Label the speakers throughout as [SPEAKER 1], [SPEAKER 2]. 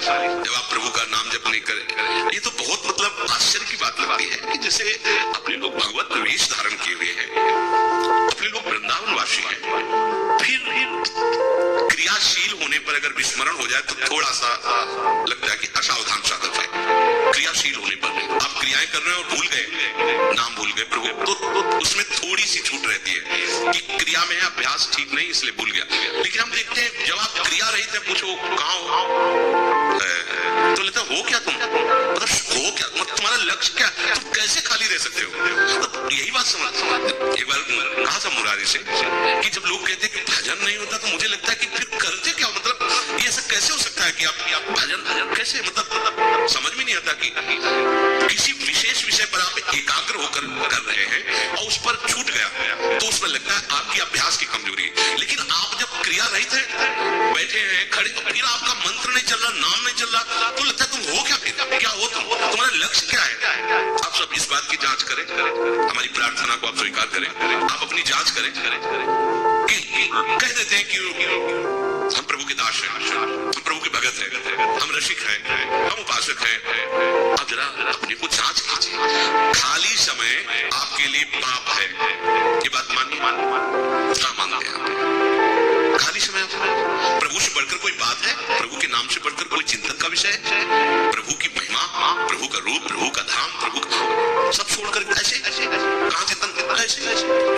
[SPEAKER 1] जब आप प्रभु का नाम जप नहीं करें, ये तो बहुत मतलब आश्चर्य की बात लगती है कि जैसे अपने लोग भगवत वेश धारण किए हुए हैं, अपने लोग वृंदावन वासी हैं, फिर क्रियाशील होने पर अगर विस्मरण हो जाए तो थोड़ा सा लगता है कि असावधान साधक है। क्रियाशील होने पर आप क्रियाएं कर रहे हैं और भूल गए, नाम भूल गए प्रभु, तो उसमें थोड़ी सी छूट रहती है कि क्रिया में अभ्यास ठीक नहीं इसलिए भूल गया। लेकिन हम देखते हैं जब आप क्रिया रहित है, पूछो कहाँ हो, तो लेते हो क्या तुम, मतलब हो क्या, मतलब तुम्हारा लक्ष्य क्या, तुम कैसे खाली रह सकते हो। तो यही बात समझ एक बार कहा था मुरारी से कि जब लोग कहते हैं कि भजन नहीं होता, तो मुझे लगता है कि फिर करते क्या, मतलब ये ऐसा कैसे हो सकता है कि आप भजन कैसे, मतलब समझ में नहीं आता कि किसी विशेष विषय पर आप एकाग्र होकर कर रहे हैं और उस पर छूट गया तो उसमें लगता है आपकी अभ्यास की कमजोरी। लेकिन आप जब क्रिया रहित हैं, बैठे हैं, खड़े, फिर आपका मंत्र नहीं चल रहा, नाम नहीं चल रहा, तो लगता है तुम हो क्या, फिर क्या हो तुम, तुम्हारा लक्ष्य क्या है। आप सब इस बात की जांच करें, हमारी प्रार्थना को आप स्वीकार करें, आप अपनी जांच करें कि कह देते हैं कि हम प्रभु के दास हैं, हम प्रभु के भगत हैं, हम रसिक हैं, हम उपासक हैं। अब जरा अपने को जांच कीजिए, खाली समय आपके लिए पाप है, ये बात मानिए, क्या मानते हैं। खाली समय प्रभु से बढ़कर कोई बात है, प्रभु के नाम से बढ़कर कोई चिंतन का विषय है, प्रभु की महिमा, प्रभु का रूप, प्रभु का धाम, प्रभु का सब छोड़कर ऐसे कहां चिंतन करना, ऐसे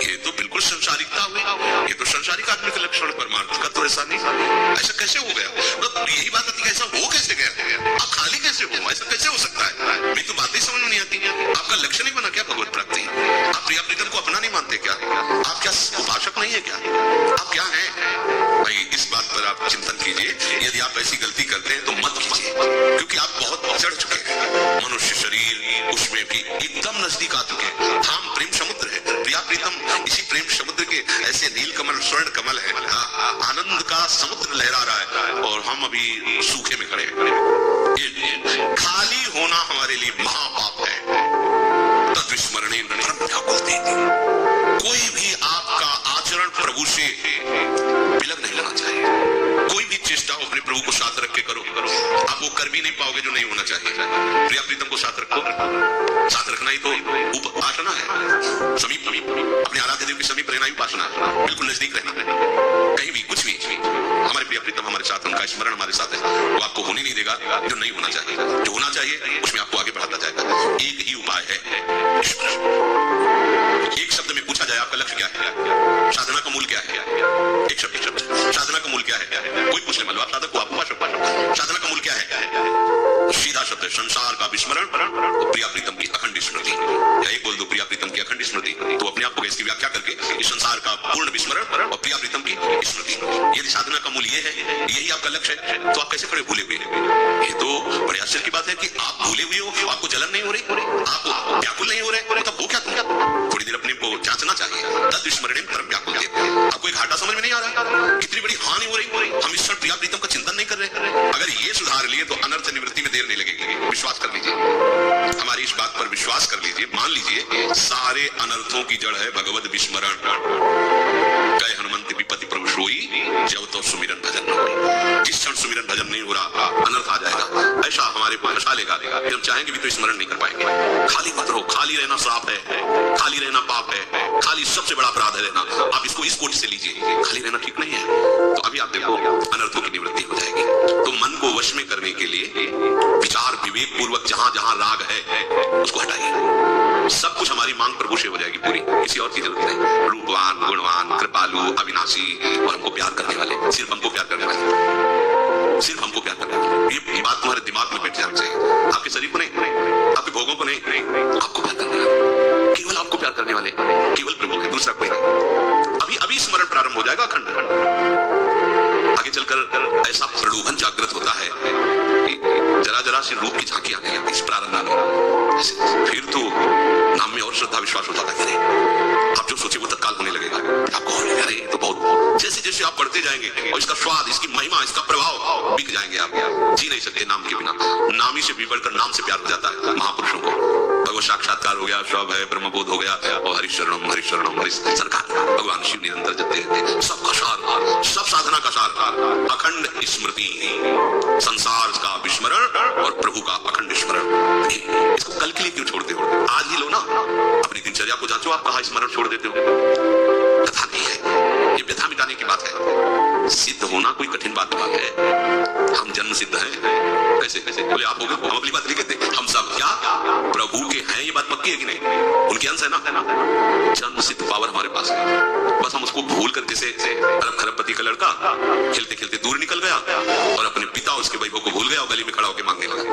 [SPEAKER 1] ये तो बिल्कुल संसारिकता हुई, ये तो संसारिक आदमी का लक्षण, परमार्थ का तो ऐसा नहीं। ऐसा कैसे हो गया, मतलब यही बात आती है, ऐसा हो कैसे गया, आप खाली कैसे हो, ऐसा कैसे हो सकता है, मेरी तो बातें समझ में नहीं आती। आपका लक्ष्य नहीं बना क्या भगवत प्राप्ति, आप प्रिया प्रीतम को अपना नहीं मानते क्या, आप क्या उपासक नहीं है क्या, आप क्या हैं भाई। इस बात पर आप चिंतन कीजिए, यदि आप ऐसी गलती करते हैं तो मत कीजिए, क्योंकि आप बहुत चढ़ चुके हैं, मनुष्य शरीर उसमें भी एकदम नजदीक आ चुके हैं। धाम प्रेम समुद्र है, प्रिया प्रीतम इसी प्रेम समुद्र के ऐसे नील कमल, स्वर्ण कमल है, आनंद का समुद्र लहरा रहा है और हम अभी सूखे में खड़े हैं। खाली होना हमारे लिए महापाप है। तद्विस्मरणे परम व्याकुलते। कोई भी आपका आचरण प्रभु से विलग नहीं लेना चाहिए, कोई भी चेष्टा अपने प्रभु को साथ रख के करो, आप वो कर भी नहीं पाओगे जो नहीं होना चाहिए। प्रिया प्रीतम को साथ रखो, साथ रखना ही तो उपासना है, समीप अपने आराध्य देव के समीप रहना ही उपासना है, बिल्कुल नजदीक रहना है। कहीं भी कुछ भी हमारे प्रिया प्रीतम हमारे साथ, उनका स्मरण हमारे साथ है, वो आपको होने नहीं देगा जो नहीं होना चाहिए, जो होना चाहिए उसमें आपको आगे बढ़ाता जाएगा। एक ही उपाय है, एक शब्द में पूछा जाए आपका लक्ष्य क्या है, साधना का मूल क्या है, एक शब्द साधना का मूल क्या है, कोई पूछ ले, मतलब आप साधक को, आप उपासक, साधना का मूल क्या है, सीधा शब्द है संसार का विस्मरण और प्रिया प्रीतम की अखंड स्मृति। एक बोल दो प्रिया प्रीतम की अखंड स्मृति, तो अपने आप को इसकी व्याख्या करके इस संसार का पूर्ण विस्मरण और प्रिया प्रीतम की स्मृति, यदि साधना का मूल ये है, यही आपका लक्ष्य है, तो आप कैसे खड़े भूले हुए। ये तो बड़े आश्चर्य की बात है कि आप भूले हुए हो, आपको जलन नहीं हो रही, आप व्याकुल नहीं हो रहे, तब वो क्या, थोड़ी देर अपने को जांचना चाहिए। तद्विस्मरणे परम व्याकुलते। आपको एक घाटा समझ में नहीं आ रहा, कितनी बड़ी हानि हो रही, हम इस प्रिया प्रीतम का चिंतन नहीं कर रहे। अगर ये सुधार लिए तो अनर्थ निवृत्ति में देर नहीं लगेगी, विश्वास कर लीजिए, हमारी इस बात पर विश्वास कर लीजिए, मान लीजिए सारे अनर्थों की जड़ है भगवत विस्मरण। कहे हनुमंत विपत्ति प्रभु सोई, जब तो सुमिरन भजन न होई। जिस क्षण सुमिरन भजन नहीं हो रहा अनर्थ आ जाएगा, ऐसा हमारे को फंसा लेगा, हम चाहेंगे भी तो स्मरण नहीं कर पाएंगे। खाली मत रहो, खाली रहना श्राप है, खाली रहना पाप है, खाली सबसे बड़ा अपराध है रहना। आप इसको इस कोटि से लीजिए, खाली रहना ठीक नहीं है, तो अभी आप देखो अनर्थों की निवृत्ति हो जाएगी। तो मन को वश में करने के लिए विचार विवेक पूर्वक जहां जहां राग है उसको हटाइए, सब कुछ हमारी मांग प्रभु से हो जाएगी पूरी, किसी और की जरूरत नहीं। रूपवान, गुणवान, कृपालु, अविनाशी और हमको प्यार करने वाले, सिर्फ हमको प्यार करने वाले, सिर्फ हमको प्यार करने वाले। ये बात तुम्हारे दिमाग में बैठ जानी चाहिए, आपके शरीर को नहीं, आपके भोगों को नहीं, आपको प्यार करने वाले, केवल आपको प्यार करने वाले, केवल प्रभु के, दूसरा कोई नहीं। अभी अभी स्मरण प्रारंभ हो जाएगा अखंड, आगे चलकर ऐसा प्रलोभन जागृत होता है कि जरा जरा सी रूप की झांकी आने लगती इस प्रारंभ में, फिर तो नाम में और श्रद्धा विश्वास हो जाता है, आप जो सोचे वो तत्काल होने लगेगा, आपको होने लगे तो बहुत, जैसे जैसे आप बढ़ते जाएंगे और इसका स्वाद, इसकी महिमा, इसका प्रभाव बिक जाएंगे, आप जी नहीं सकते नाम के बिना। नाम ही से भी बढ़कर नाम से प्यार हो जाता है महापुरुषों को, भगवत साक्षात्कार हो गया, सब है ब्रह्मबोध हो गया, और हरिशरणम हरिशरणम हरि सरकार, भगवान शिव निरंतर जपते रहते, सबका सार, सब साधना का सार, अखंड स्मृति, संसार का विश्व स्मरण और प्रभु का अखंड स्मरण। इसको कल के लिए क्यों छोड़ते हो? आज ही लो ना। अपनी दिनचर्या को जांचो, आप कहाँ स्मरण छोड़ देते हो। कथा नहीं है, ये व्यथा मिटाने की बात है। सिद्ध होना कोई कठिन बात नहीं है। हम जन्म सिद्ध हैं। कैसे कैसे बोले आप हो गए? हम अपनी बात नहीं कहते, हम सब क्या प्रभु के हैं, ये बात पक्की है कि नहीं? उनके अंश है ना। जन्म सिद्ध पावर हमारे पास है, बस हम उसको भूल कर, जैसे अरब खरबपति का लड़का खेलते खेलते दूर निकल गया और अपने पिता उसके वैभव को भूल गया और गली में खड़ा होकर मांगने लगा।